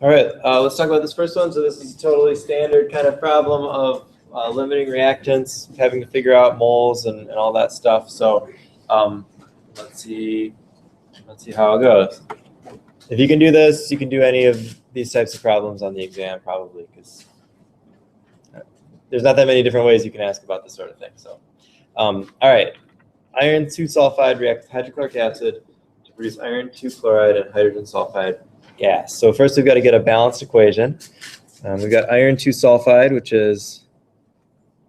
All right, let's talk about this first one. So this is a totally standard kind of problem of limiting reactants, having to figure out moles and all that stuff. So let's see how it goes. If you can do this, you can do any of these types of problems on the exam probably, because there's not that many different ways you can ask about this sort of thing. So, all right, iron 2 sulfide reacts with hydrochloric acid to produce iron 2 chloride and hydrogen sulfide gas. So first we've got to get a balanced equation. We've got iron 2 sulfide, which is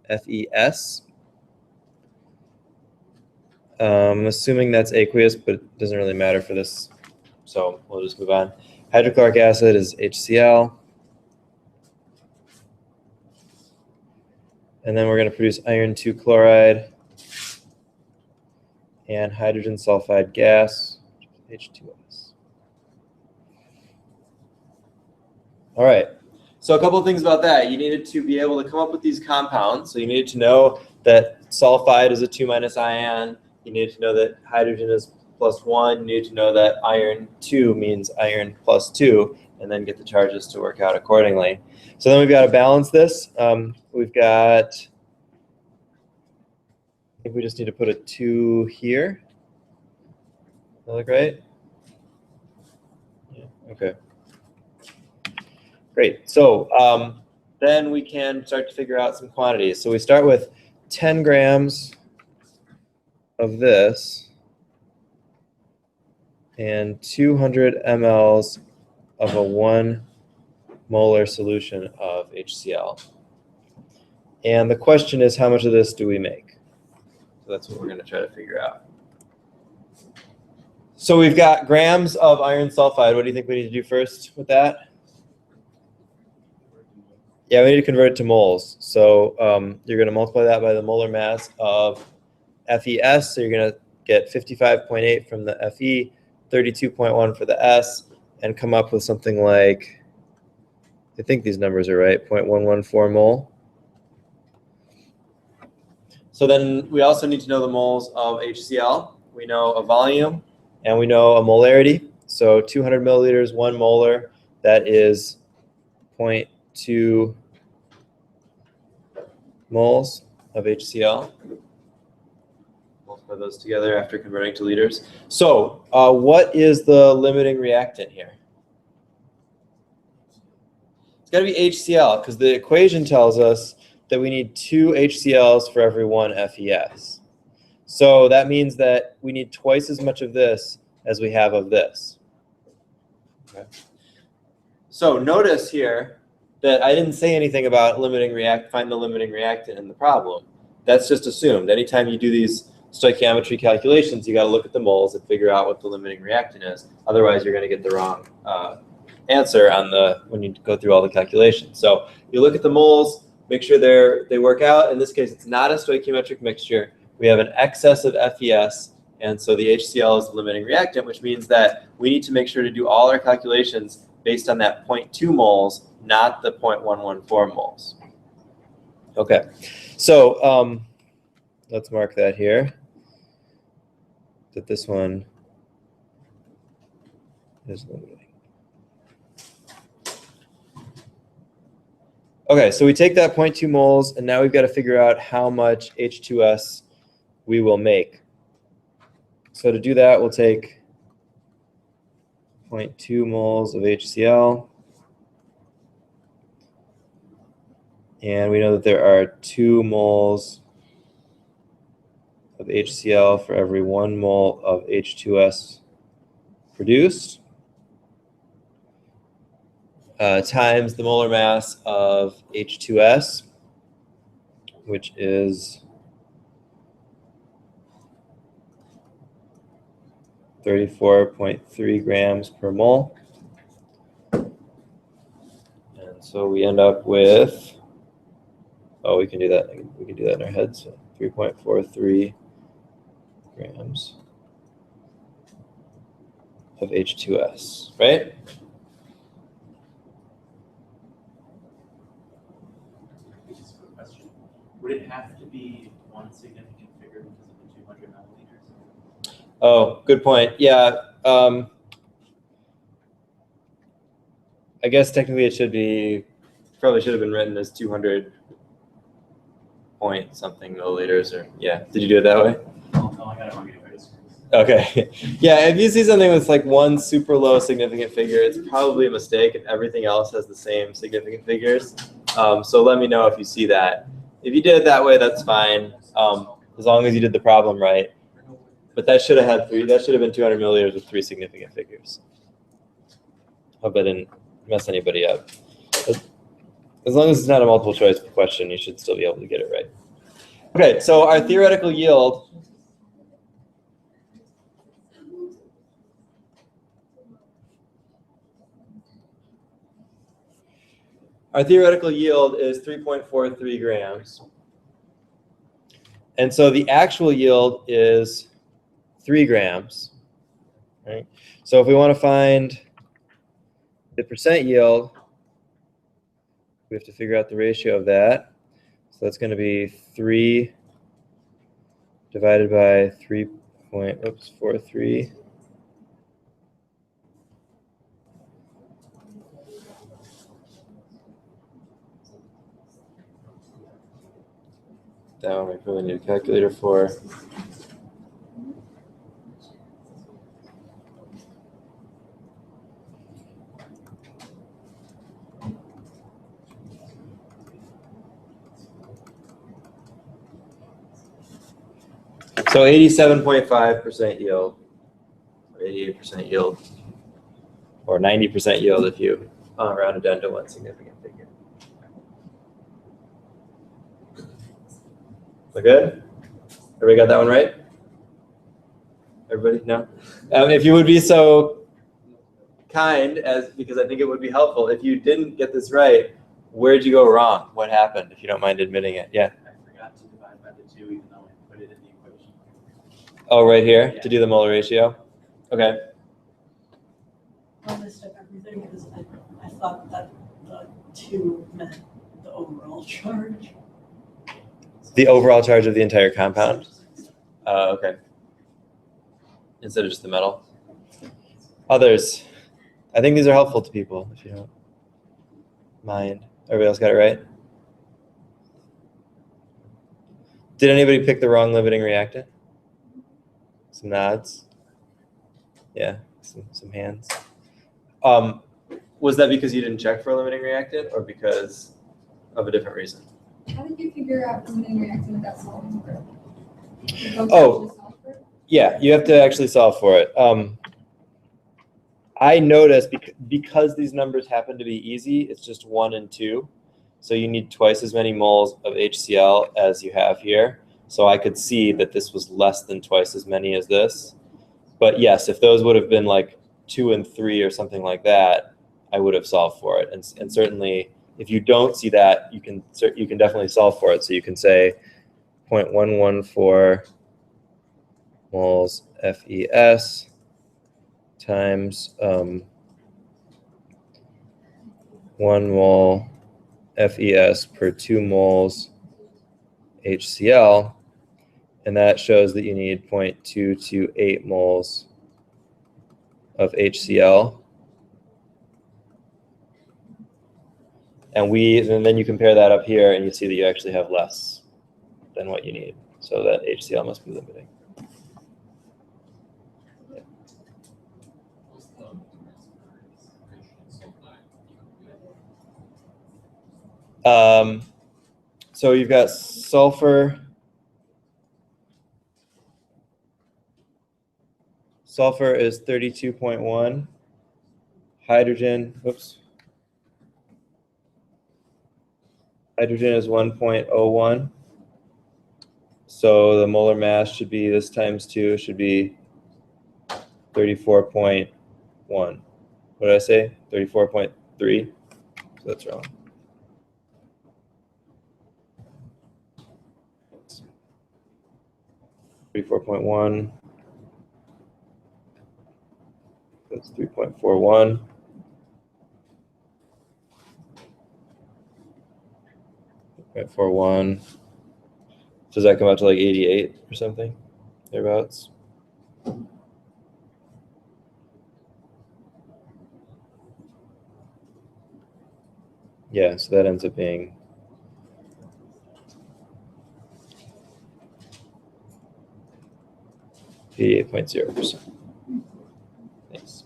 FeS. Assuming that's aqueous, but it doesn't really matter for this, so we'll just move on. Hydrochloric acid is HCl. And then we're going to produce iron 2 chloride and hydrogen sulfide gas, H2S. All right, so a couple of things about that. You needed to be able to come up with these compounds. So you needed to know that sulfide is a 2- ion. You needed to know that hydrogen is +1. You needed to know that iron 2 means iron +2, and then get the charges to work out accordingly. So then we've got to balance this. We've got, I think we just need to put a 2 here. Does that look right? Yeah, okay. Great. So then we can start to figure out some quantities. So we start with 10 grams of this and 200 mLs of a 1 molar solution of HCl. And the question is, how much of this do we make? So that's what we're going to try to figure out. So we've got grams of iron sulfide. What do you think we need to do first with that? Yeah, we need to convert it to moles. So you're going to multiply that by the molar mass of FeS. So you're going to get 55.8 from the Fe, 32.1 for the S, and come up with something like, I think these numbers are right, 0.114 mole. So then we also need to know the moles of HCl. We know a volume, and we know a molarity. So 200 milliliters, 1 molar, that is 0.2 moles of HCl. Multiply those together after converting to liters. So what is the limiting reactant here? It's got to be HCl, because the equation tells us that we need 2 HCl's for every 1 FeS. So that means that we need twice as much of this as we have of this. Okay. So notice here that I didn't say anything about find the limiting reactant in the problem. That's just assumed. Anytime you do these stoichiometry calculations, you got to look at the moles and figure out what the limiting reactant is. Otherwise, you're going to get the wrong answer when you go through all the calculations. So you look at the moles, make sure they work out. In this case, it's not a stoichiometric mixture. We have an excess of FeS, and so the HCl is the limiting reactant, which means that we need to make sure to do all our calculations based on that 0.2 moles, not the 0.114 moles. Okay, so let's mark that here, that this one is limiting. Okay, so we take that 0.2 moles, and now we've got to figure out how much H2S we will make. So to do that, we'll take 0.2 moles of HCl. And we know that there are 2 moles of HCl for every 1 mole of H2S produced, times the molar mass of H2S, which is 34.3 grams per mole. And so we end up with, we can do that. We can do that in our heads. So 3.43 grams of H2S, right? Would it have to be one significant figure because of the 200 milliliters? Oh, good point. Yeah. I guess technically it should be, probably should have been written as 200 point something milliliters, or yeah. Did you do it that way? Oh, no, I got it wrong anyways. Okay. Yeah, if you see something with like one super low significant figure, it's probably a mistake if everything else has the same significant figures. So let me know if you see that. If you did it that way, that's fine, as long as you did the problem right. But that should have had that should have been 200 milliliters with 3 significant figures. Hope I didn't mess anybody up. As long as it's not a multiple choice question, you should still be able to get it right. Okay, so our theoretical yield. Our theoretical yield is 3.43 grams. And so the actual yield is 3 grams. Right? So if we want to find the percent yield, we have to figure out the ratio of that. So that's going to be 3 divided by 3.43. That one we probably need a calculator for. So 87.5% yield, or 88% yield, or 90% yield if you round it down to one significant figure. We're good? Everybody got that one right? Everybody? No? If you would be so kind as, because I think it would be helpful, if you didn't get this right, where'd you go wrong? What happened, if you don't mind admitting it? Yeah? I forgot to divide by the 2 even though I put it in the equation. Oh, right here, Yeah. to do the molar ratio? Okay. I messed up everything because I thought that the 2 meant the overall charge. The overall charge of the entire compound? Okay. Instead of just the metal. Others. I think these are helpful to people, if you don't mind. Everybody else got it right? Did anybody pick the wrong limiting reactant? Some nods? Yeah, some hands. Was that because you didn't check for a limiting reactant, or because of a different reason? How did you figure out the limiting reactant without solving for it? Oh, yeah, you have to actually solve for it. I noticed because these numbers happen to be easy, it's just 1 and 2. So you need twice as many moles of HCl as you have here. So I could see that this was less than twice as many as this. But yes, if those would have been like 2 and 3 or something like that, I would have solved for it. And certainly, if you don't see that, you can definitely solve for it. So you can say 0.114 moles FeS times 1 mole FeS per 2 moles HCl, and that shows that you need 0.228 moles of HCl. And then you compare that up here, and you see that you actually have less than what you need. So that HCl must be limiting. So you've got sulfur. Sulfur is 32.1. Hydrogen, whoops. Hydrogen is 1.01. So the molar mass should be, this times 2 should be 34.1. What did I say? 34.3? So that's wrong. .1. That's 3.41. .41. Does that come out to like 88 or something? Thereabouts. All Yeah, so that ends up being 88.0%. Thanks.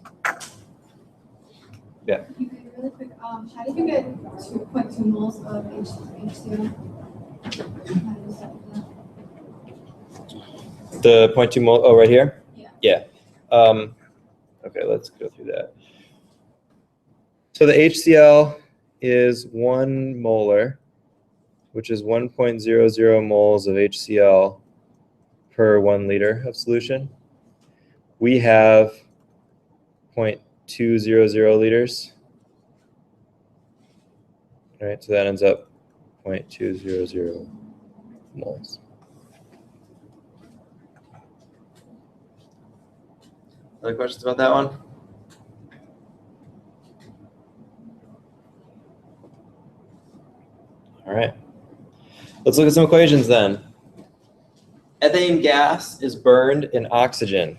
Yeah. Okay, really quick, how did you get 2.2 moles of HCl? How did you set that? The 0.2 mole, oh, right here? Yeah. Yeah. Okay, let's go through that. So the HCl is 1 molar, which is 1.00 moles of HCl per 1 liter of solution. We have 0.200 liters. All right, so that ends up 0.200 moles. Other questions about that one? All right. Let's look at some equations then. Ethane gas is burned in oxygen.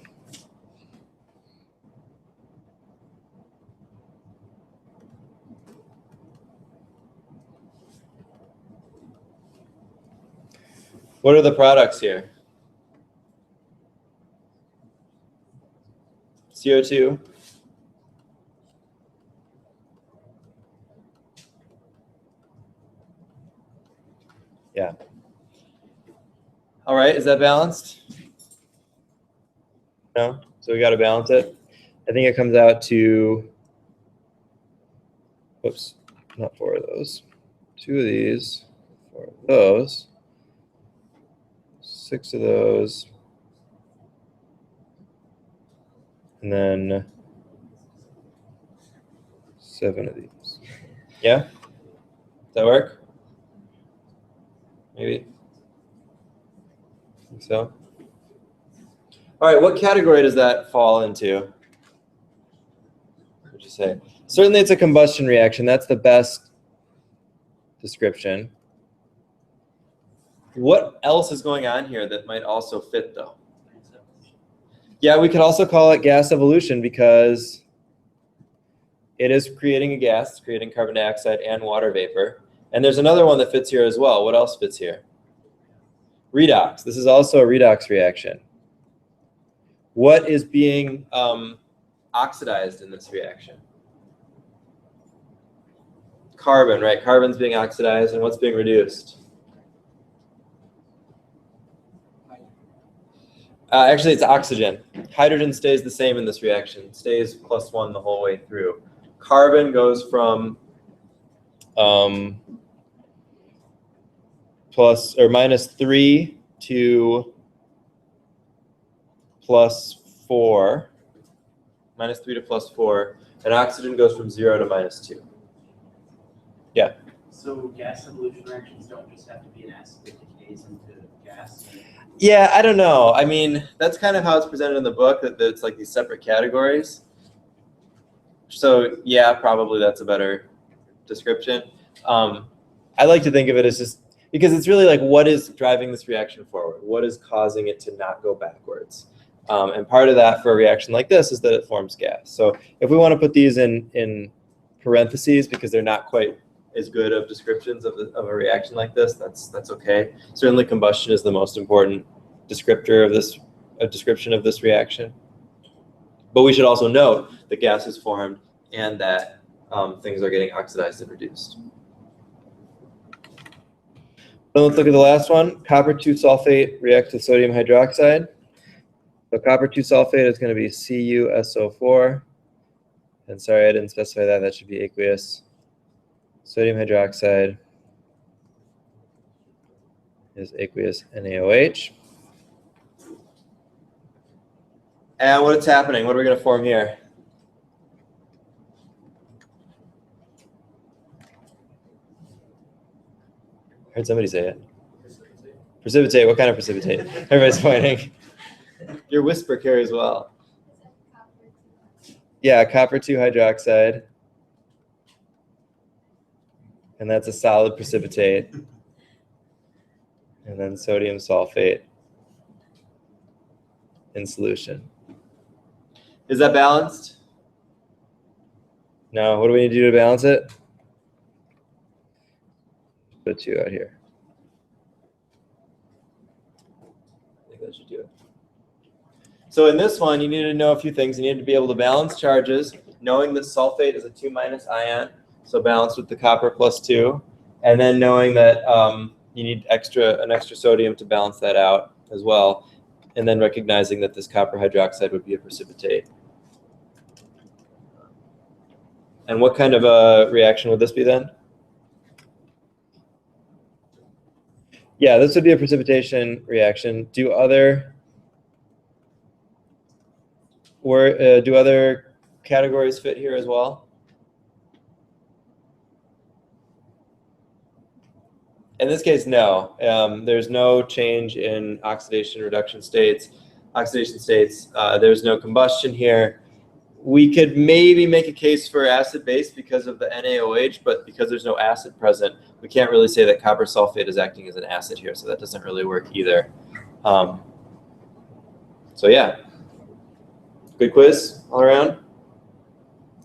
What are the products here? CO2. Yeah. All right, is that balanced? No? So we got to balance it. I think it comes out to, whoops, not 4 of those. 2 of these, 4 of those, 6 of those, and then 7 of these. Yeah? Does that work? Maybe? I think so. All right, what category does that fall into? What would you say? Certainly it's a combustion reaction. That's the best description. What else is going on here that might also fit, though? Yeah, we could also call it gas evolution because it is creating a gas, it's creating carbon dioxide and water vapor. And there's another one that fits here as well. What else fits here? Redox. This is also a redox reaction. What is being oxidized in this reaction? Carbon, right? Carbon's being oxidized, and what's being reduced? Actually, it's oxygen. Hydrogen stays the same in this reaction. It stays +1 the whole way through. Carbon goes from -3 to +4. -3 to +4. And oxygen goes from 0 to -2. Yeah. So gas evolution reactions don't just have to be an acid that decays into gas? Yeah, I don't know. I mean, that's kind of how it's presented in the book, that it's like these separate categories. So yeah, probably that's a better description. I like to think of it as just, because it's really like, what is driving this reaction forward? What is causing it to not go backwards? And part of that for a reaction like this is that it forms gas. So if we want to put these in parentheses because they're not quite as good of descriptions of a reaction like this, that's okay. Certainly combustion is the most important descriptor of this, a description of this reaction. But we should also note that gas is formed and that things are getting oxidized and reduced. So let's look at the last one. Copper 2 sulfate reacts with sodium hydroxide. So copper 2 sulfate is going to be CuSO4. And sorry, I didn't specify that. That should be aqueous. Sodium hydroxide is aqueous NaOH. And what's happening? What are we going to form here? I heard somebody say it. Precipitate. What kind of precipitate? Everybody's pointing. Your whisper carries well. Yeah, copper 2 hydroxide. And that's a solid precipitate. And then sodium sulfate in solution. Is that balanced? No. What do we need to do to balance it? Put 2 out here. I think that should do it. So in this one, you need to know a few things. You need to be able to balance charges, knowing that sulfate is a 2- ion, so balanced with the copper +2, and then knowing that you need an extra sodium to balance that out as well, and then recognizing that this copper hydroxide would be a precipitate. And what kind of a reaction would this be then? Yeah, this would be a precipitation reaction. Do other categories fit here as well? In this case, no. There's no change in oxidation reduction states. There's no combustion here. We could maybe make a case for acid-base because of the NaOH, but because there's no acid present, we can't really say that copper sulfate is acting as an acid here, so that doesn't really work either. So yeah, good quiz all around.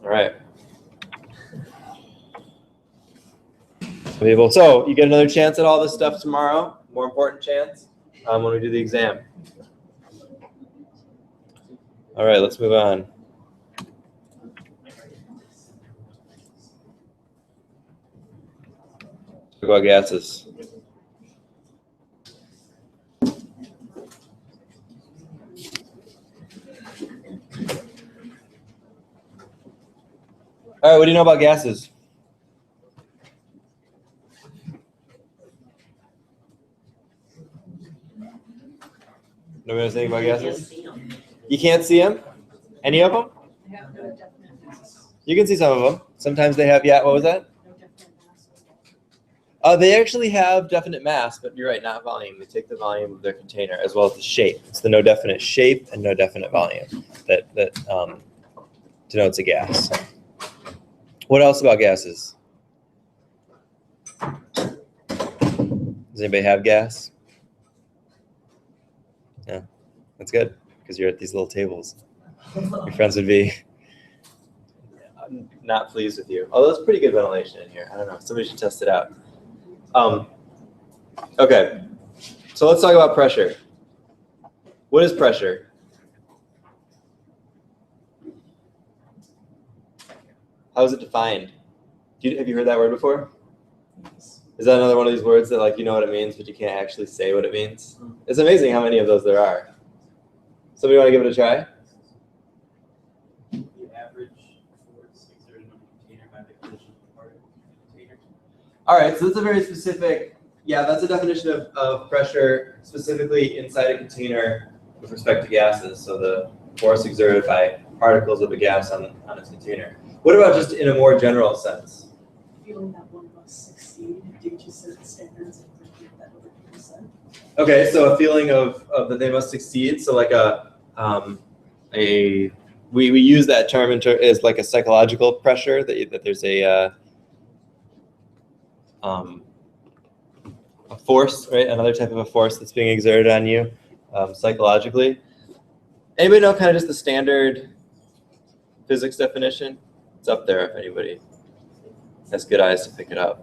All right. So you get another chance at all this stuff tomorrow, more important chance when we do the exam. All right, let's move on. Talk about gases. All right, what do you know about gases? Nobody knows anything about gases? You can't see them? Any of them? They have no definite mass. You can see some of them. Sometimes they have, yeah, what was that? No definite mass. They actually have definite mass, but you're right, not volume. They take the volume of their container as well as the shape. It's the no definite shape and no definite volume that denotes a gas. What else about gases? Does anybody have gas? Yeah, that's good because you're at these little tables. Your friends would be not pleased with you. Although it's pretty good ventilation in here. I don't know. Somebody should test it out. Okay, so let's talk about pressure. What is pressure? How is it defined? Have you heard that word before? Is that another one of these words that, like, you know what it means, but you can't actually say what it means? It's amazing how many of those there are. Somebody want to give it a try? The average force exerted on the container by the collision of the particle in the container. All right, so that's a very specific, yeah, that's a definition of pressure specifically inside a container with respect to gases. So the force exerted by particles of a gas on its container. What about just in a more general sense? Feeling that one must succeed due to certain standards and repeat that over 2%. Okay, so a feeling of that they must succeed. So like we use that term as like a psychological pressure that there's a force, right? Another type of a force that's being exerted on you psychologically. Anybody know kind of just the standard physics definition? It's up there if anybody has good eyes to pick it out.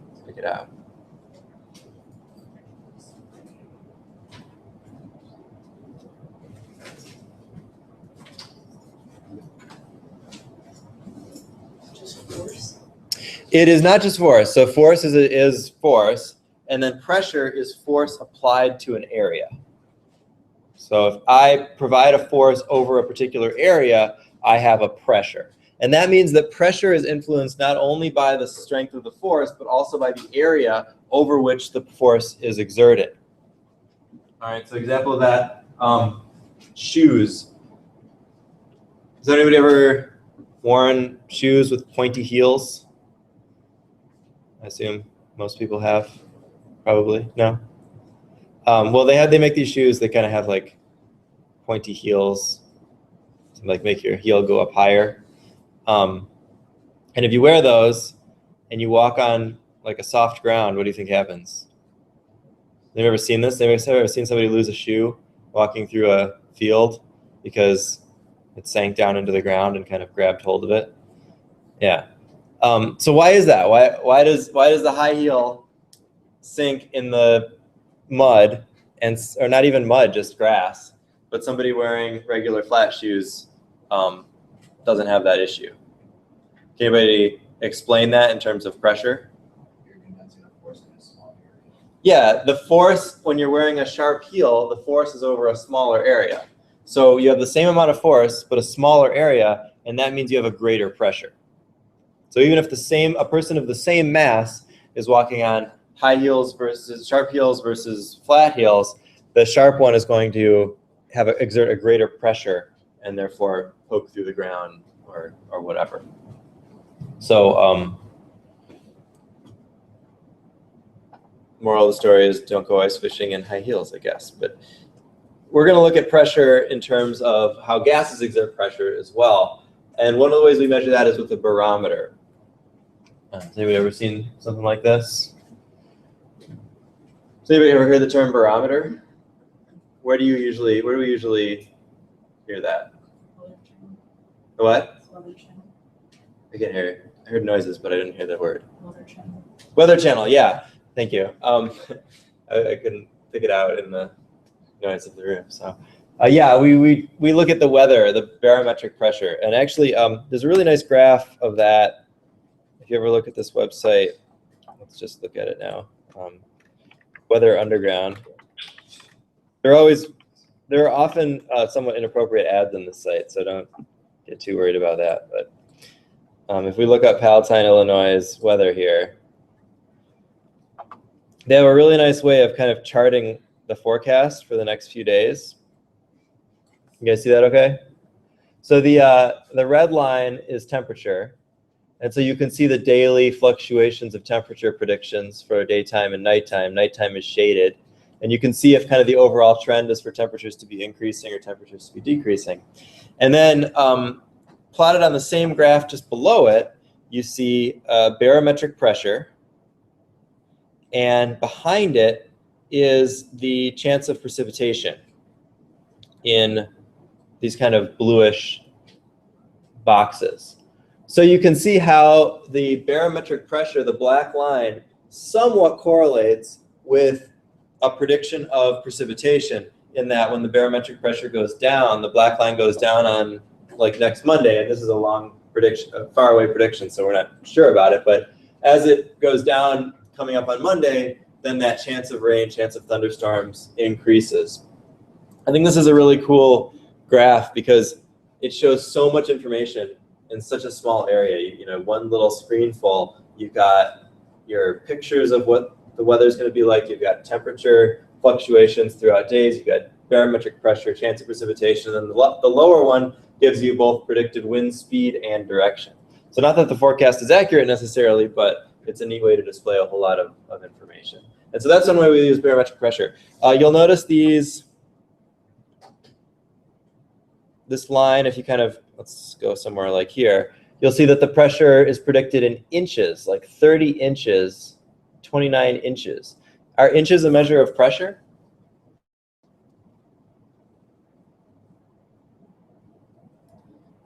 Just force. It is not just force. So force is force, and then pressure is force applied to an area. So if I provide a force over a particular area, I have a pressure. And that means that pressure is influenced not only by the strength of the force, but also by the area over which the force is exerted. All right, so example of that, shoes. Has anybody ever worn shoes with pointy heels? I assume most people have, probably, no? Well, they make these shoes, they kind of have like pointy heels to like make your heel go up higher. And if you wear those and you walk on like a soft ground, what do you think happens? Have you ever seen this? Have you ever seen somebody lose a shoe walking through a field because it sank down into the ground and kind of grabbed hold of it? Yeah. So why is that? Why does the high heel sink in the mud, or not even mud, just grass, but somebody wearing regular flat shoes doesn't have that issue. Can anybody explain that in terms of pressure? You're condensing a force in a small area. Yeah, the force, when you're wearing a sharp heel, the force is over a smaller area. So you have the same amount of force, but a smaller area, and that means you have a greater pressure. So even if a person of the same mass is walking on high heels versus sharp heels versus flat heels, the sharp one is going to exert a greater pressure and therefore poke through the ground or whatever. So moral of the story is don't go ice fishing in high heels, I guess. But we're going to look at pressure in terms of how gases exert pressure as well. And one of the ways we measure that is with a barometer. Has anybody ever seen something like this? Has anybody ever heard the term barometer? Where do we usually hear that? The what? Weather channel. I can't hear. I heard noises, but I didn't hear the word. Weather channel. Weather channel, yeah. Thank you. I couldn't pick it out in the noise of the room. So, yeah, we look at the weather, the barometric pressure, and actually, there's a really nice graph of that. If you ever look at this website, let's just look at it now. Weather Underground. There are often somewhat inappropriate ads on this site, so don't get too worried about that. But if we look up Palatine, Illinois' weather here, they have a really nice way of kind of charting the forecast for the next few days. You guys see that okay? So the red line is temperature. And so you can see the daily fluctuations of temperature predictions for daytime and nighttime. Nighttime is shaded. And you can see if kind of the overall trend is for temperatures to be increasing or temperatures to be decreasing. And then plotted on the same graph just below it, you see barometric pressure. And behind it is the chance of precipitation in these kind of bluish boxes. So you can see how the barometric pressure, the black line, somewhat correlates with a prediction of precipitation, in that when the barometric pressure goes down, the black line goes down on like next Monday, and this is a long prediction, a faraway prediction, so we're not sure about it, but as it goes down coming up on Monday, then that chance of rain, chance of thunderstorms increases. I think this is a really cool graph because it shows so much information in such a small area. You know, one little screen full, you've got your pictures of what the weather is going to be like, you've got temperature fluctuations throughout days, you've got barometric pressure, chance of precipitation, and the lower one gives you both predicted wind speed and direction. So not that the forecast is accurate necessarily, but it's a neat way to display a whole lot of information. And so that's one way we use barometric pressure. You'll notice this line, if you kind of, let's go somewhere like here, you'll see that the pressure is predicted in inches, like 30 inches, 29 inches. Are inches a measure of pressure?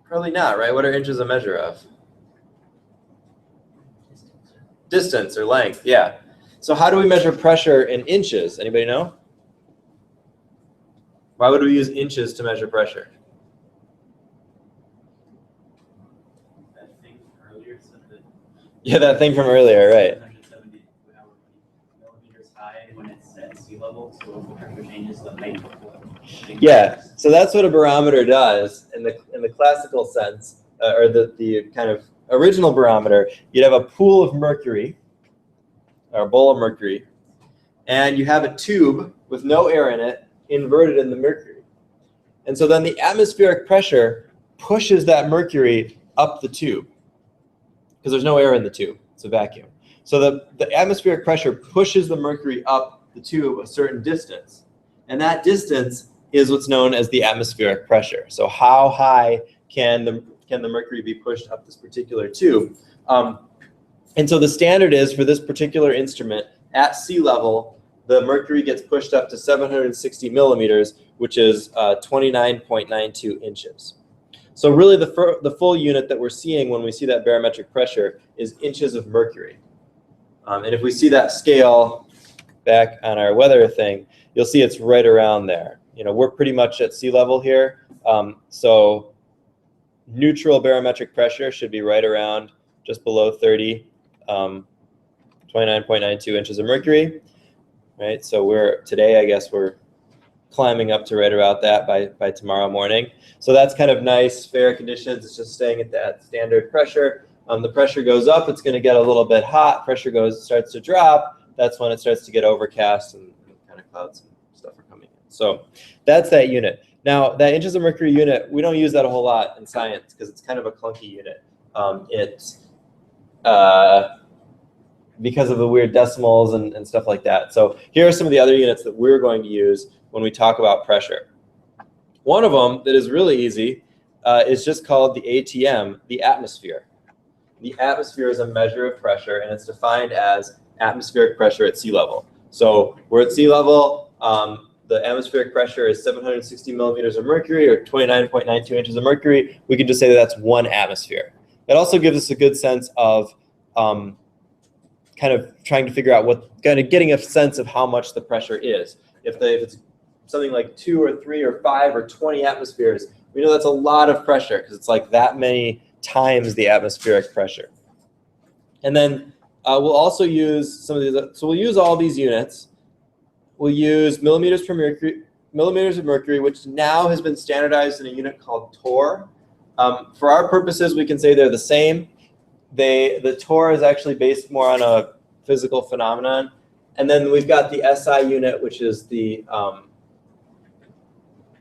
Probably not, right? What are inches a measure of? Distance or length, yeah. So how do we measure pressure in inches? Anybody know? Why would we use inches to measure pressure? That thing earlier said that Yeah, that thing from earlier, right. 170 millimeters high when it's at sea level, so if the pressure changes, the height of the thing Yeah, changes. so that's what a barometer does in the classical sense, or the kind of original barometer. You'd have a pool of mercury, or a bowl of mercury, and you have a tube with no air in it inverted in the mercury. And so then the atmospheric pressure pushes that mercury up the tube because there's no air in the tube. It's a vacuum. So the atmospheric pressure pushes the mercury up the tube a certain distance. And that distance is what's known as the atmospheric pressure. So how high can the mercury be pushed up this particular tube? And so the standard is for this particular instrument, at sea level, the mercury gets pushed up to 760 millimeters, which is 29.92 inches. So really the full unit that we're seeing when we see that barometric pressure is inches of mercury. And if we see that scale back on our weather thing, you'll see it's right around there. You know, we're pretty much at sea level here. So neutral barometric pressure should be right around just below 30, 29.92 inches of mercury, right? So today, I guess we're climbing up to right about that by tomorrow morning. So that's kind of nice, fair conditions. It's just staying at that standard pressure. The pressure goes up, it's going to get a little bit hot. Pressure starts to drop. That's when it starts to get overcast and kind of clouds and stuff are coming in. So that's that unit. Now, that inches of mercury unit, we don't use that a whole lot in science because it's kind of a clunky unit. Because of the weird decimals and stuff like that. So here are some of the other units that we're going to use when we talk about pressure. One of them that is really easy is just called the ATM, the atmosphere. The atmosphere is a measure of pressure, and it's defined as atmospheric pressure at sea level. So we're at sea level. The atmospheric pressure is 760 millimeters of mercury, or 29.92 inches of mercury. We can just say that that's one atmosphere. It also gives us a good sense of kind of trying to figure out getting a sense of how much the pressure is. If it's something like 2 or 3 or 5 or 20 atmospheres, we know that's a lot of pressure because it's like that many times the atmospheric pressure. And then we'll also use some of these. So we'll use all these units. We'll use millimeters of mercury, which now has been standardized in a unit called torr. For our purposes, we can say they're the same. The torr is actually based more on a physical phenomenon. And then we've got the SI unit, which is the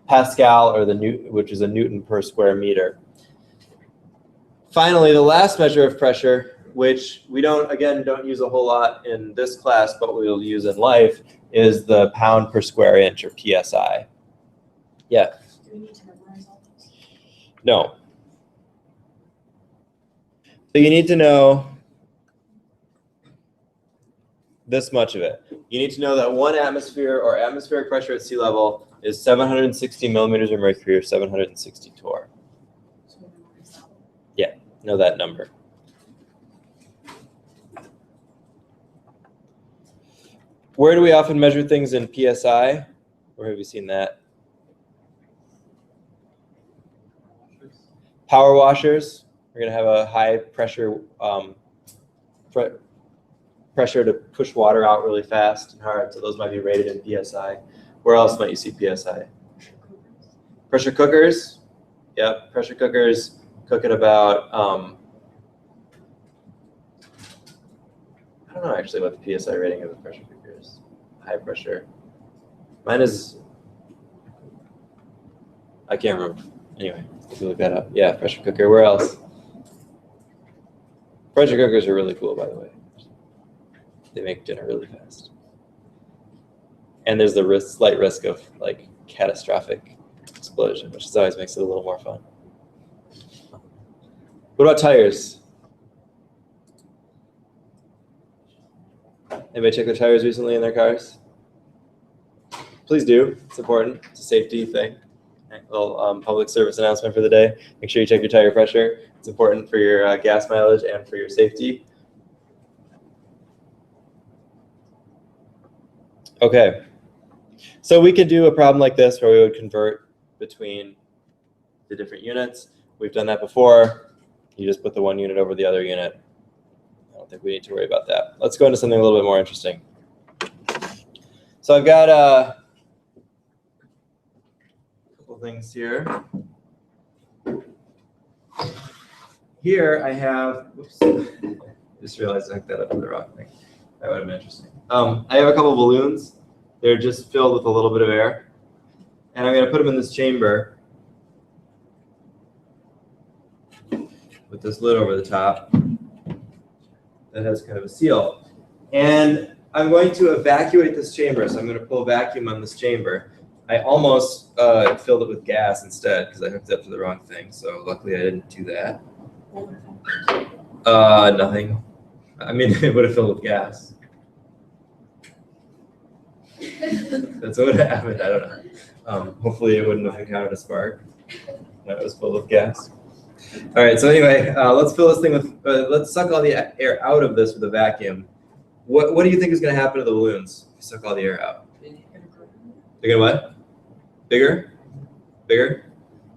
Pascal, or which is a Newton per square meter. Finally, the last measure of pressure, which we don't use a whole lot in this class, but we'll use in life, is the pound per square inch, or PSI. Yeah? Do we need to memorize all those? No. So you need to know this much of it. You need to know that 1 atmosphere, or atmospheric pressure at sea level, is 760 millimeters of mercury, or 760 torr. So we memorize that one. Yeah, know that number. Where do we often measure things in PSI? Where have you seen that? Power washers. We're going to have a high pressure pressure to push water out really fast and hard, so those might be rated in PSI. Where else might you see PSI? Pressure cookers. Yep, pressure cookers cook at about, I don't know actually what the PSI rating of a pressure cooker is. High pressure. Mine is, I can't remember. Anyway, if you look that up. Yeah, pressure cooker. Where else? Pressure cookers are really cool, by the way. They make dinner really fast. And there's the slight risk of like catastrophic explosion, which always makes it a little more fun. What about tires? Anybody check their tires recently in their cars? Please do. It's important. It's a safety thing. A little public service announcement for the day. Make sure you check your tire pressure. It's important for your gas mileage and for your safety. Okay. So we could do a problem like this where we would convert between the different units. We've done that before. You just put the one unit over the other unit. I don't think we need to worry about that. Let's go into something a little bit more interesting. So I've got a couple things here. Here I have, whoops, just realized I hooked that up to the wrong thing. That would have been interesting. I have a couple balloons. They're just filled with a little bit of air. And I'm going to put them in this chamber with this lid over the top that has kind of a seal. And I'm going to evacuate this chamber. So I'm going to pull vacuum on this chamber. I almost filled it with gas instead because I hooked it up to the wrong thing. So luckily I didn't do that. Nothing. I mean, it would have filled with gas. That's what would have happened. I don't know. Hopefully it wouldn't have encountered a spark when it was filled with gas. All right, so anyway, let's fill this thing with, let's suck all the air out of this with a vacuum. What do you think is going to happen to the balloons if you suck all the air out? They're going to what? Bigger? Bigger?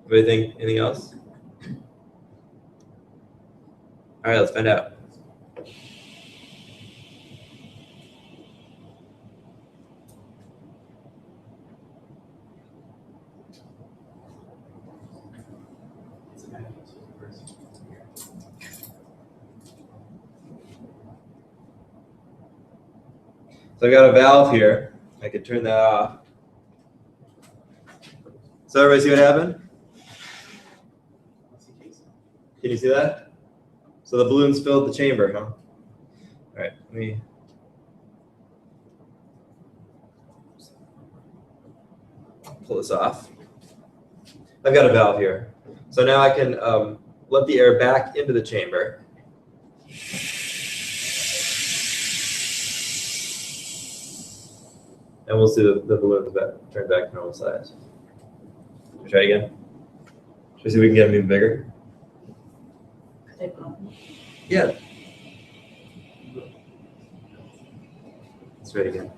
Anybody think anything else? All right, let's find out. It's a vacuum, so the first. So I've got a valve here. I could turn that off. So everybody see what happened? Can you see that? So the balloons filled the chamber, huh? All right, let me. Pull this off. I've got a valve here. So now I can let the air back into the chamber. And we'll see the balloons turn back to normal size. Should we try again? Should we see if we can get them even bigger? Yeah. Let's try it again.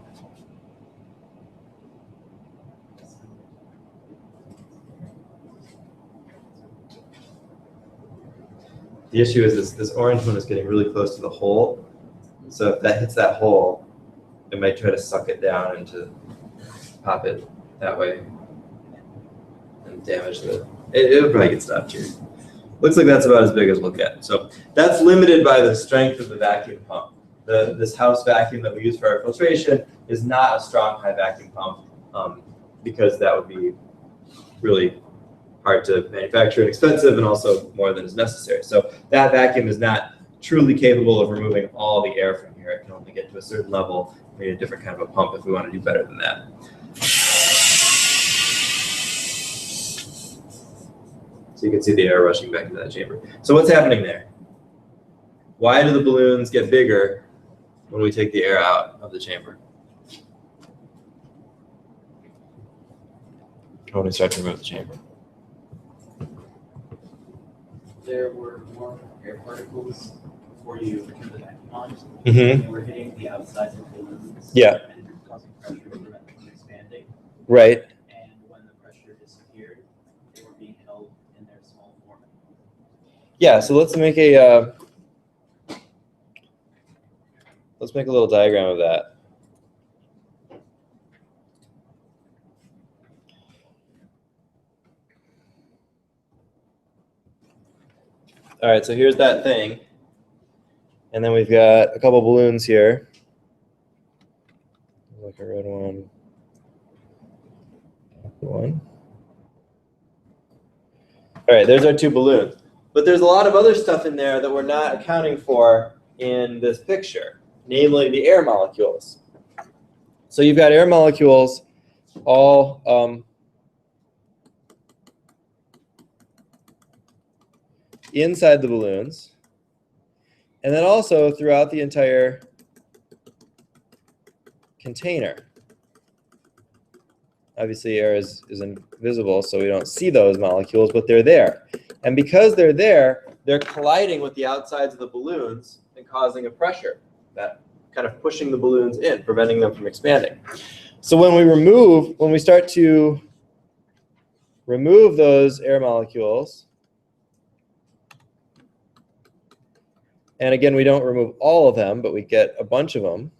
The issue is this orange one is getting really close to the hole. So if that hits that hole, it might try to suck it down and to pop it that way and damage it'll probably get stopped here. Looks like that's about as big as we'll get. So that's limited by the strength of the vacuum pump. This house vacuum that we use for our filtration is not a strong high vacuum pump because that would be really hard to manufacture and expensive and also more than is necessary. So that vacuum is not truly capable of removing all the air from here. It can only get to a certain level. We need a different kind of a pump if we want to do better than that. So you can see the air rushing back into that chamber. So what's happening there? Why do the balloons get bigger when we take the air out of the chamber? When we start to remove the chamber. There were more air particles before you turned the vacuum on. Mm-hmm. They were hitting the outsides of the balloons. Yeah. And causing pressure to prevent them from expanding. Right. And when the pressure disappeared, they were being held in their small form. Yeah. So let's make a little diagram of that. All right, so here's that thing. And then we've got a couple balloons here. Like a red one. One. All right, there's our two balloons. But there's a lot of other stuff in there that we're not accounting for in this picture, namely the air molecules. So you've got air molecules all inside the balloons, and then also throughout the entire container. Obviously, air is invisible, so we don't see those molecules, but they're there. And because they're there, they're colliding with the outsides of the balloons and causing a pressure, that kind of pushing the balloons in, preventing them from expanding. So when we start to remove those air molecules, and again, we don't remove all of them, but we get a bunch of them.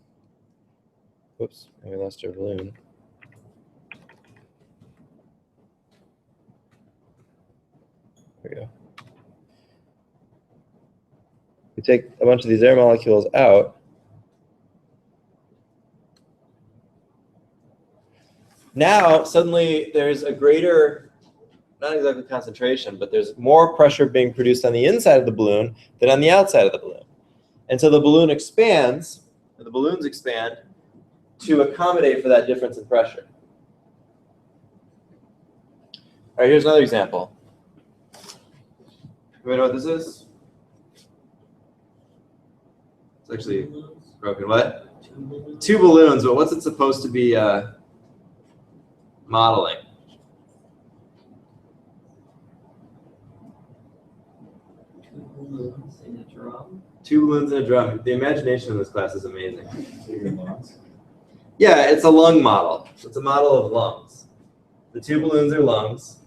Whoops, we lost our balloon. There we go. We take a bunch of these air molecules out. Now, suddenly, there's a greater, not exactly concentration, but there's more pressure being produced on the inside of the balloon than on the outside of the balloon. And so the balloon expands, and the balloons expand to accommodate for that difference in pressure. All right, here's another example. You know what this is? It's actually broken. What? Two balloons, but what's it supposed to be modeling? 2 balloons in a drum. The imagination in this class is amazing. So your lungs. Yeah, it's a lung model. It's a model of lungs. The 2 balloons are lungs.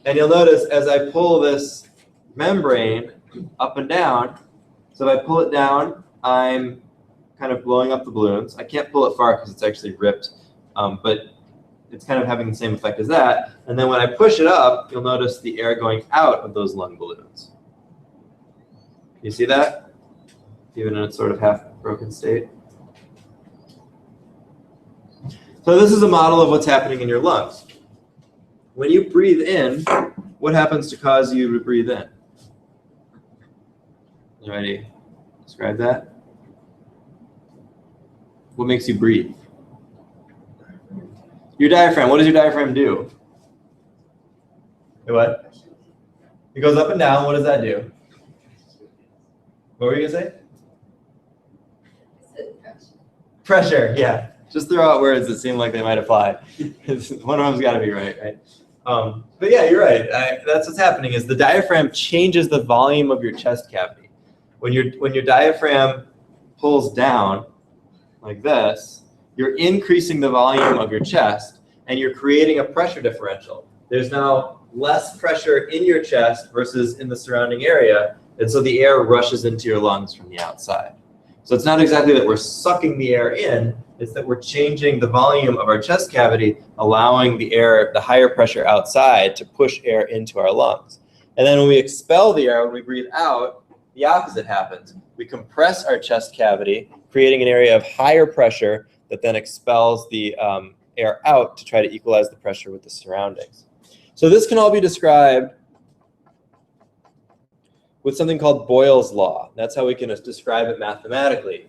And you'll notice as I pull this membrane up and down, so if I pull it down, I'm kind of blowing up the balloons. I can't pull it far because it's actually ripped, but it's kind of having the same effect as that. And then when I push it up, you'll notice the air going out of those lung balloons. You see that? Even in its sort of half-broken state. So this is a model of what's happening in your lungs. When you breathe in, what happens to cause you to breathe in? Anybody describe that? What makes you breathe? Your diaphragm. What does your diaphragm do? What? It goes up and down. What does that do? What were you going to say? Pressure, yeah. Just throw out words that seem like they might apply. One of them's got to be right? But yeah, you're right. That's what's happening is the diaphragm changes the volume of your chest cavity. When your diaphragm pulls down like this, you're increasing the volume of your chest, and you're creating a pressure differential. There's now less pressure in your chest versus in the surrounding area, and so the air rushes into your lungs from the outside. So it's not exactly that we're sucking the air in, it's that we're changing the volume of our chest cavity, allowing the air, the higher pressure outside, to push air into our lungs. And then when we expel the air, when we breathe out, the opposite happens. We compress our chest cavity, creating an area of higher pressure that then expels the air out to try to equalize the pressure with the surroundings. So this can all be described with something called Boyle's law. That's how we can describe it mathematically.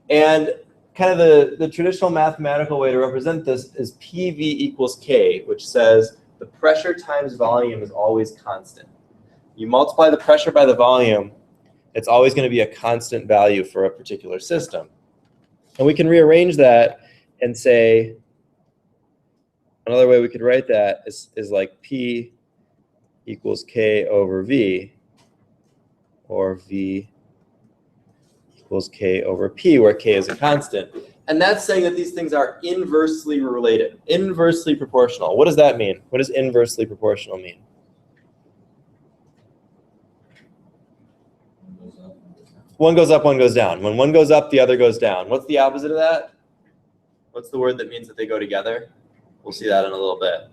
And kind of the traditional mathematical way to represent this is PV equals K, which says the pressure times volume is always constant. You multiply the pressure by the volume, it's always going to be a constant value for a particular system. And we can rearrange that and say, another way we could write that is like P equals K over V, or V equals K over P, where K is a constant. And that's saying that these things are inversely related, inversely proportional. What does that mean? What does inversely proportional mean? One goes up, one goes down. When one goes up, the other goes down. What's the opposite of that? What's the word that means that they go together? We'll see that in a little bit.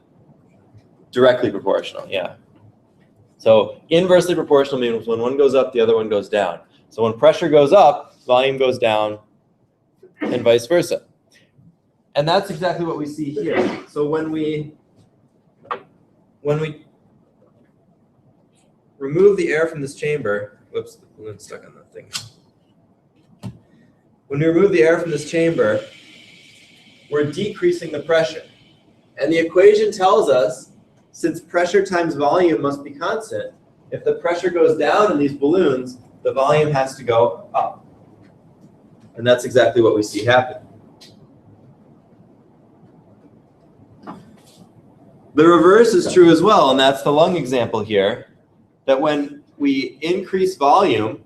Directly proportional, yeah. So inversely proportional means when one goes up, the other one goes down. So when pressure goes up, volume goes down, and vice versa. And that's exactly what we see here. So when we remove the air from this chamber, whoops, the balloon's stuck on that thing. When we remove the air from this chamber, we're decreasing the pressure. And the equation tells us, since pressure times volume must be constant, if the pressure goes down in these balloons, the volume has to go up. And that's exactly what we see happen. The reverse is true as well, and that's the lung example here, that when we increase volume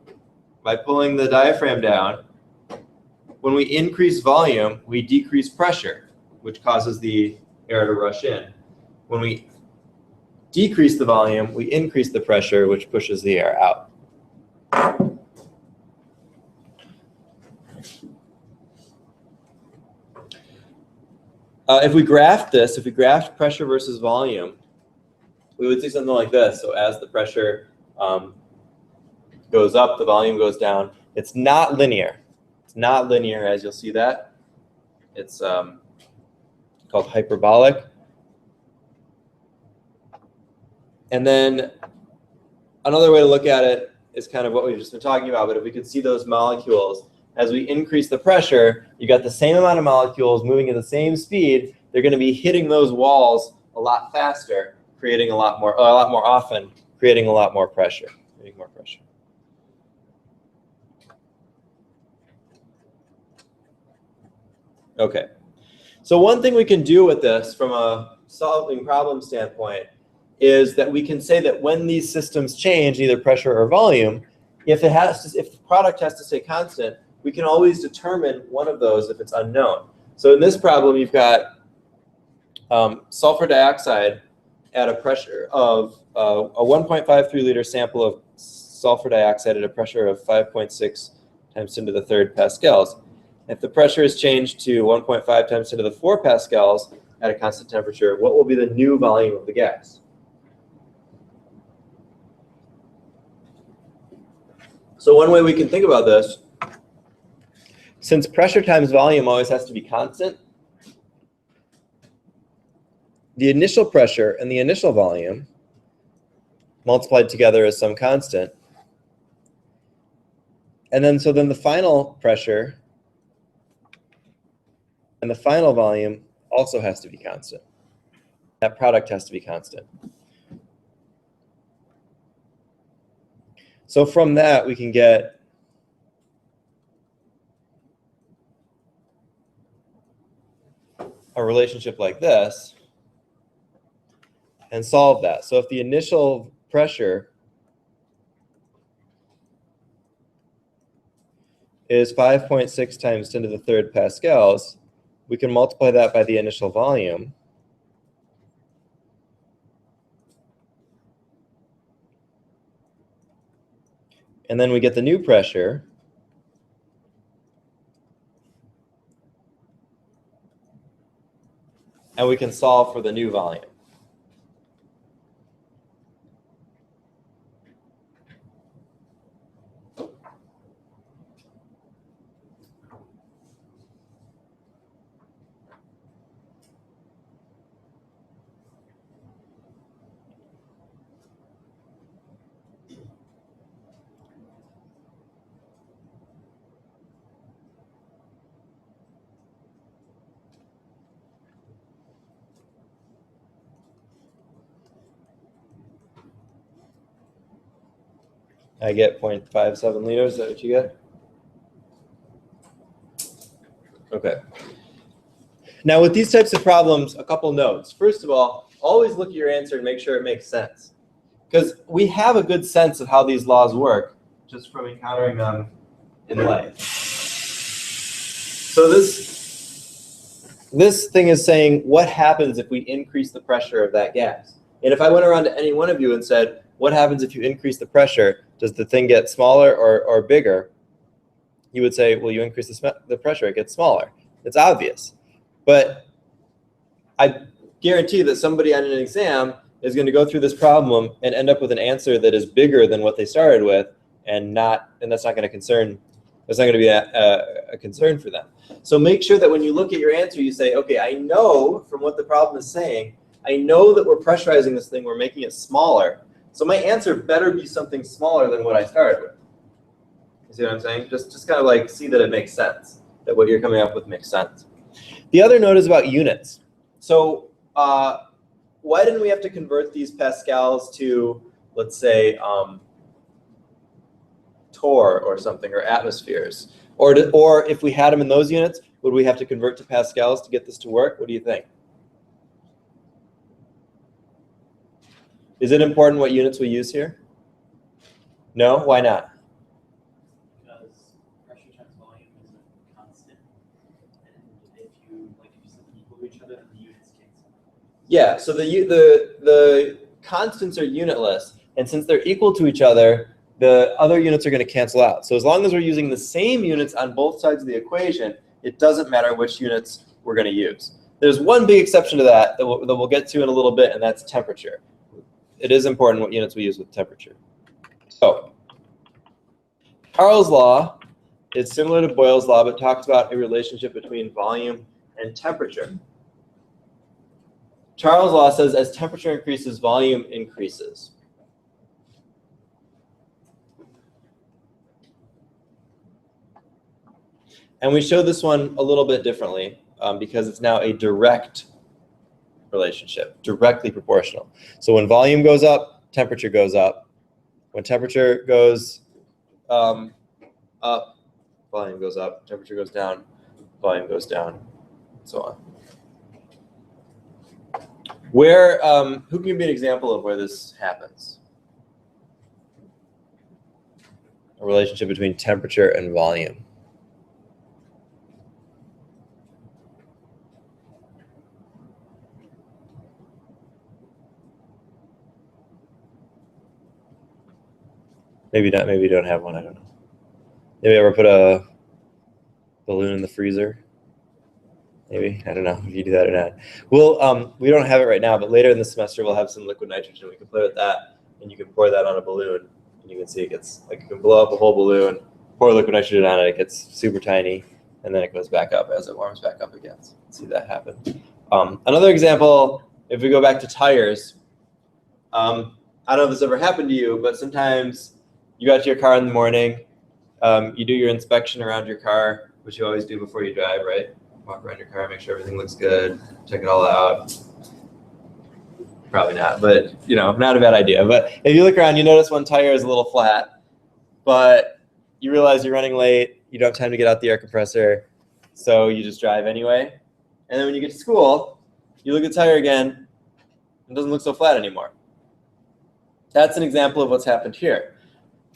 by pulling the diaphragm down, when we increase volume, we decrease pressure, which causes the air to rush in. When we decrease the volume, we increase the pressure, which pushes the air out. If we graph this, if we graph pressure versus volume, we would see something like this. So as the pressure goes up, the volume goes down. It's not linear. It's not linear, as you'll see that. It's called hyperbolic. And then another way to look at it is kind of what we've just been talking about, but if we could see those molecules, as we increase the pressure, you got the same amount of molecules moving at the same speed, they're going to be hitting those walls a lot faster, creating a lot more often, creating a lot more pressure. Okay. So one thing we can do with this from a solving problem standpoint is that we can say that when these systems change, either pressure or volume, if the product has to stay constant, we can always determine one of those if it's unknown. So in this problem, you've got sulfur dioxide at a pressure of a 1.53 liter sample of sulfur dioxide at a pressure of 5.6 times 10 to the third pascals. If the pressure is changed to 1.5 times 10 to the 4 pascals at a constant temperature, what will be the new volume of the gas? So one way we can think about this, since pressure times volume always has to be constant, the initial pressure and the initial volume multiplied together as some constant. And then so then the final pressure and the final volume also has to be constant. That product has to be constant. So from that we can get a relationship like this and solve that. So if the initial pressure is 5.6 times 10 to the third pascals, we can multiply that by the initial volume. And then we get the new pressure. And we can solve for the new volume. I get 0.57 liters, is that what you get? Okay. Now with these types of problems, a couple notes. First of all, always look at your answer and make sure it makes sense. Because we have a good sense of how these laws work just from encountering them in life. So this thing is saying what happens if we increase the pressure of that gas. And if I went around to any one of you and said, what happens if you increase the pressure? Does the thing get smaller or bigger? You would say, well, you increase the pressure, it gets smaller. It's obvious. But I guarantee that somebody on an exam is going to go through this problem and end up with an answer that is bigger than what they started with, and that's not going to be a concern for them. So make sure that when you look at your answer, you say, okay, I know from what the problem is saying, I know that we're pressurizing this thing, we're making it smaller. So my answer better be something smaller than what I started with. You see what I'm saying? Just kind of like see that it makes sense, that what you're coming up with makes sense. The other note is about units. So why didn't we have to convert these pascals to, let's say, torr or something, or atmospheres? Or if we had them in those units, would we have to convert to pascals to get this to work? What do you think? Is it important what units we use here? No? Why not? Because pressure times volume is a constant, and if you set them equal to each other, then the units cancel. Yeah. So the constants are unitless, and since they're equal to each other, the other units are going to cancel out. So as long as we're using the same units on both sides of the equation, it doesn't matter which units we're going to use. There's one big exception to that we'll get to in a little bit, and that's temperature. It is important what units we use with temperature. So Charles' law is similar to Boyle's law, but talks about a relationship between volume and temperature. Charles' law says as temperature increases, volume increases. And we show this one a little bit differently because it's now a direct relationship, directly proportional. So when volume goes up, temperature goes up. When temperature goes up, volume goes up. Temperature goes down, volume goes down, and so on. Where, who can give me an example of where this happens? A relationship between temperature and volume. Maybe not, maybe you don't have one, I don't know. Maybe ever put a balloon in the freezer? Maybe, I don't know if you do that or not. Well, we don't have it right now, but later in the semester we'll have some liquid nitrogen. We can play with that, and you can pour that on a balloon, and you can see it gets, like, you can blow up a whole balloon, pour liquid nitrogen on it, it gets super tiny, and then it goes back up as it warms back up again. So see that happen. Another example, if we go back to tires, I don't know if this ever happened to you, but sometimes you got to your car in the morning, you do your inspection around your car, which you always do before you drive, right? Walk around your car, make sure everything looks good, check it all out. Probably not, but you know, not a bad idea. But if you look around, you notice one tire is a little flat, but you realize you're running late, you don't have time to get out the air compressor, so you just drive anyway. And then when you get to school, you look at the tire again, it doesn't look so flat anymore. That's an example of what's happened here.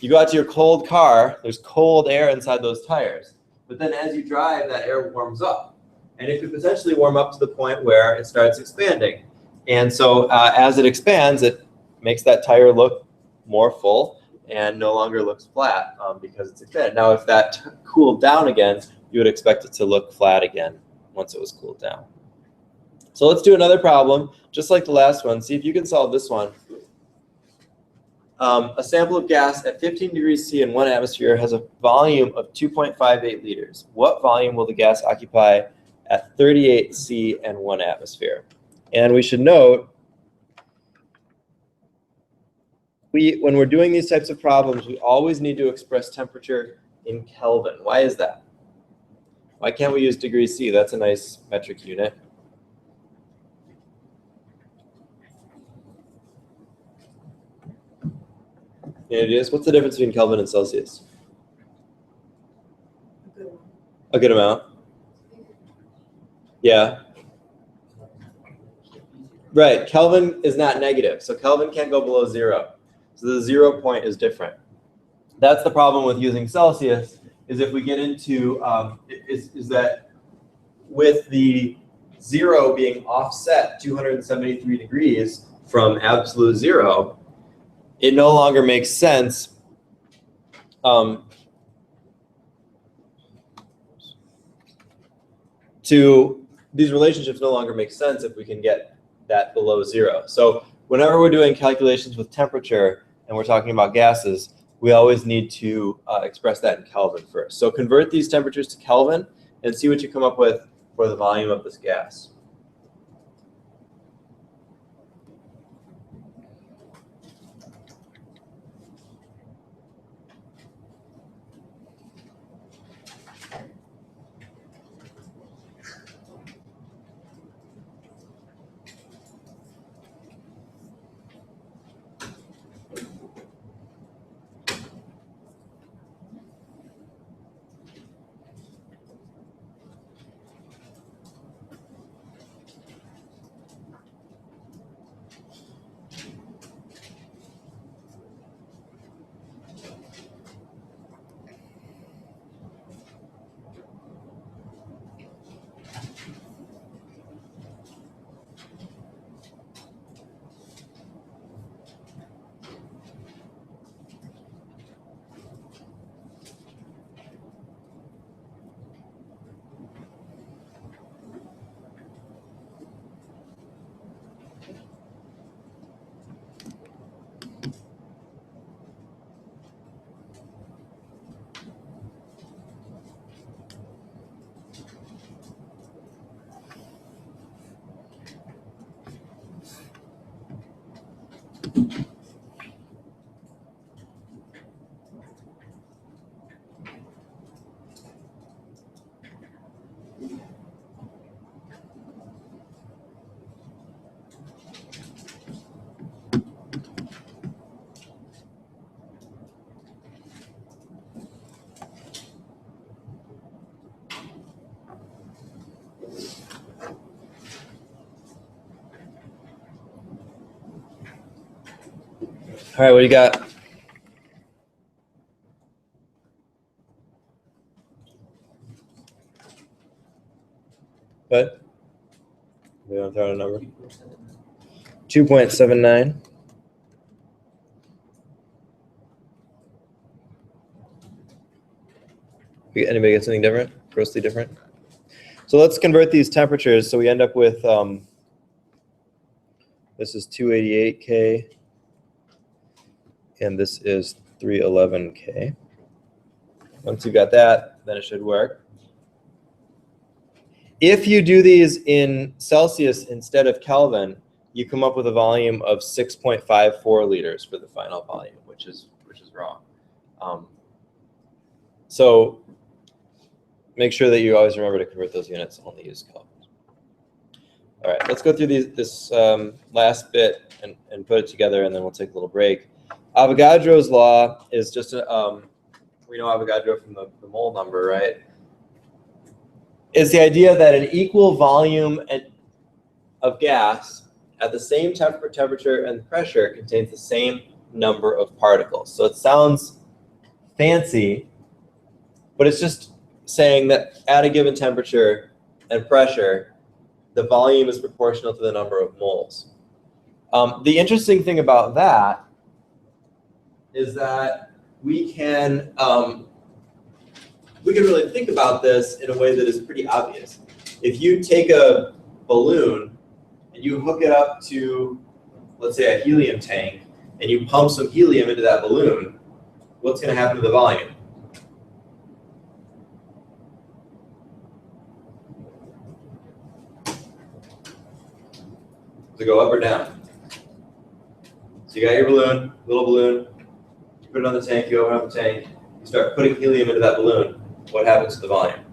You go out to your cold car, there's cold air inside those tires. But then as you drive, that air warms up. And it could potentially warm up to the point where it starts expanding. And so as it expands, it makes that tire look more full and no longer looks flat because it's expanded. Now, if that cooled down again, you would expect it to look flat again once it was cooled down. So let's do another problem, just like the last one. See if you can solve this one. A sample of gas at 15 degrees C in 1 atmosphere has a volume of 2.58 liters. What volume will the gas occupy at 38 C and 1 atmosphere? And we should note, when we're doing these types of problems, we always need to express temperature in Kelvin. Why is that? Why can't we use degrees C? That's a nice metric unit. Any ideas? What's the difference between Kelvin and Celsius? A good one. A good amount. Yeah. Right. Kelvin is not negative, so Kelvin can't go below 0. So the 0 point is different. That's the problem with using Celsius. Is if we get into is that with the 0 being offset 273 degrees from absolute 0. It no longer makes sense these relationships no longer make sense if we can get that below 0. So whenever we're doing calculations with temperature and we're talking about gases, we always need to express that in Kelvin first. So convert these temperatures to Kelvin and see what you come up with for the volume of this gas. All right, what do you got? What? We want to throw out a number? 2.79. Anybody get something different? Grossly different? So let's convert these temperatures. So we end up with, this is 288K, and this is 311K. Once you've got that, then it should work. If you do these in Celsius instead of Kelvin, you come up with a volume of 6.54 liters for the final volume, which is wrong. So make sure that you always remember to convert those units, only use Kelvin. All right, let's go through this last bit and put it together, and then we'll take a little break. Avogadro's law is just, we know Avogadro from the mole number, right? Is the idea that an equal volume of gas at the same temperature and pressure contains the same number of particles. So it sounds fancy, but it's just saying that at a given temperature and pressure, the volume is proportional to the number of moles. The interesting thing about that is that we can really think about this in a way that is pretty obvious. If you take a balloon and you hook it up to, let's say, a helium tank, and you pump some helium into that balloon, what's going to happen to the volume? Does it go up or down? So you got your balloon, little balloon, you put it on the tank, you open up the tank, you start putting helium into that balloon. What happens to the volume?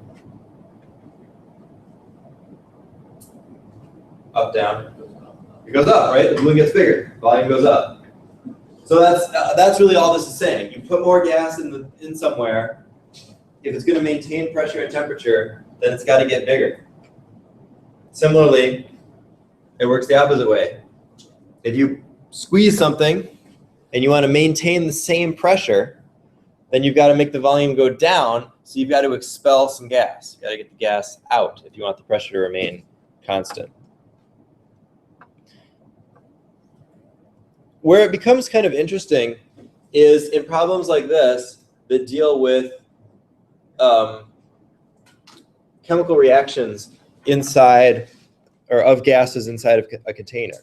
Up, down? It goes up, right? The balloon gets bigger, volume goes up. So that's really all this is saying. You put more gas in somewhere, if it's going to maintain pressure and temperature, then it's got to get bigger. Similarly, it works the opposite way. If you squeeze something and you want to maintain the same pressure, then you've got to make the volume go down, so you've got to expel some gas. You've got to get the gas out if you want the pressure to remain constant. Where it becomes kind of interesting is in problems like this that deal with chemical reactions inside or of gases inside of a container.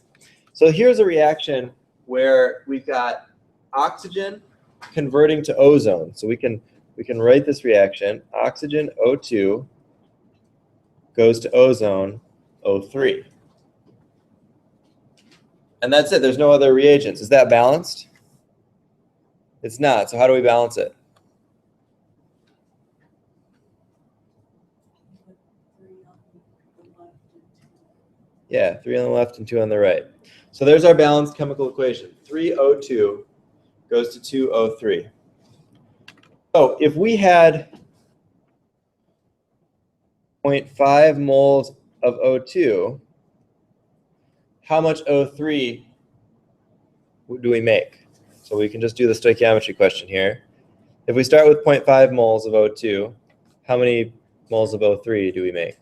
So here's a reaction where we've got oxygen converting to ozone. So we can write this reaction. Oxygen O2 goes to ozone O3. And that's it. There's no other reagents. Is that balanced? It's not. So how do we balance it? Yeah, 3 on the left and 2 on the right. So there's our balanced chemical equation. 3O2 goes to 2O3. So if we had 0.5 moles of O2, how much O3 do we make? So we can just do the stoichiometry question here. If we start with 0.5 moles of O2, how many moles of O3 do we make?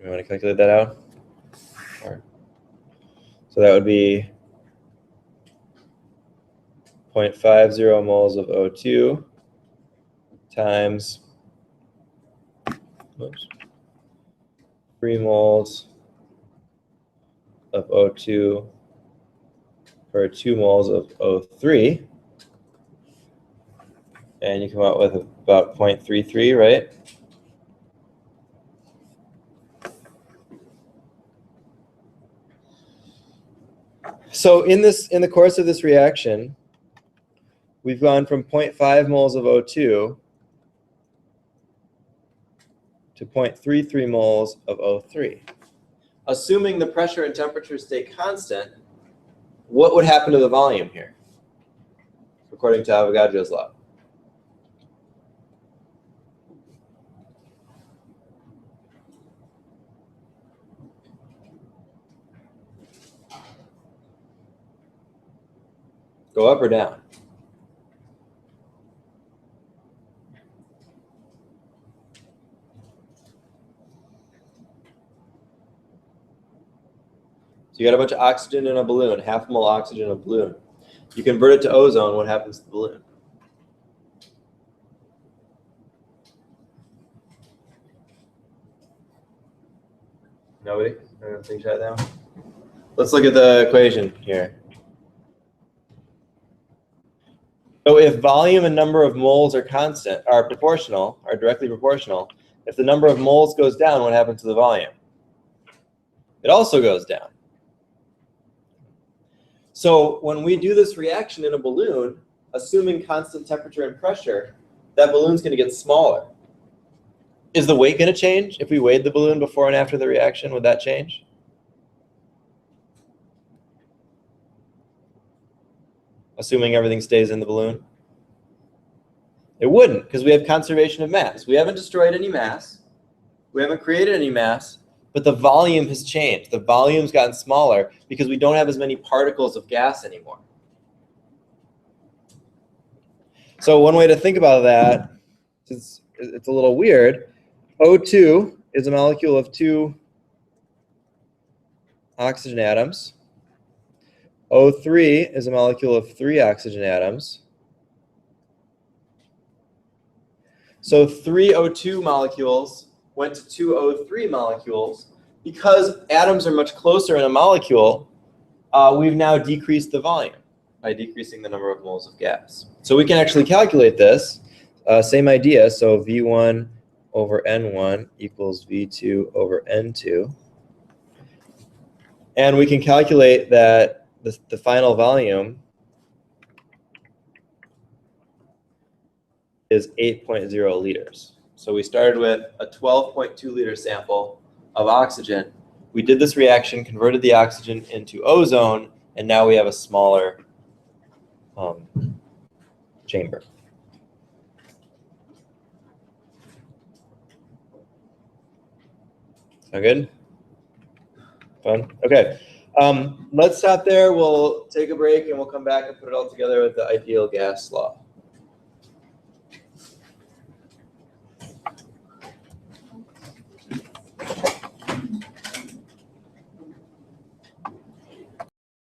You want to calculate that out? Or, so that would be 0.50 moles of O2 times 3 moles of O2 per 2 moles of O3. And you come out with about 0.33, right? So in the course of this reaction, we've gone from 0.5 moles of O2 to 0.33 moles of O3. Assuming the pressure and temperature stay constant, what would happen to the volume here, according to Avogadro's law? Go up or down? So you got a bunch of oxygen in a balloon, half mole oxygen in a balloon. You convert it to ozone, what happens to the balloon? Nobody? I don't think shut down. Let's look at the equation here. So if volume and number of moles are constant, are proportional, are directly proportional, if the number of moles goes down, what happens to the volume? It also goes down. So when we do this reaction in a balloon, assuming constant temperature and pressure, that balloon's going to get smaller. Is the weight going to change? If we weighed the balloon before and after the reaction, would that change? Assuming everything stays in the balloon? It wouldn't, because we have conservation of mass. We haven't destroyed any mass. We haven't created any mass, but the volume has changed. The volume's gotten smaller because we don't have as many particles of gas anymore. So one way to think about that, it's a little weird. O2 is a molecule of 2 oxygen atoms. O3 is a molecule of 3 oxygen atoms. So 3 O2 molecules went to 2 O3 molecules. Because atoms are much closer in a molecule, we've now decreased the volume by decreasing the number of moles of gas. So we can actually calculate this. Same idea. So V1 over N1 equals V2 over N2. And we can calculate that the final volume is 8.0 liters. So we started with a 12.2 liter sample of oxygen. We did this reaction, converted the oxygen into ozone, and now we have a smaller chamber. Sound good? Fun? Okay. Let's stop there. We'll take a break and we'll come back and put it all together with the ideal gas law.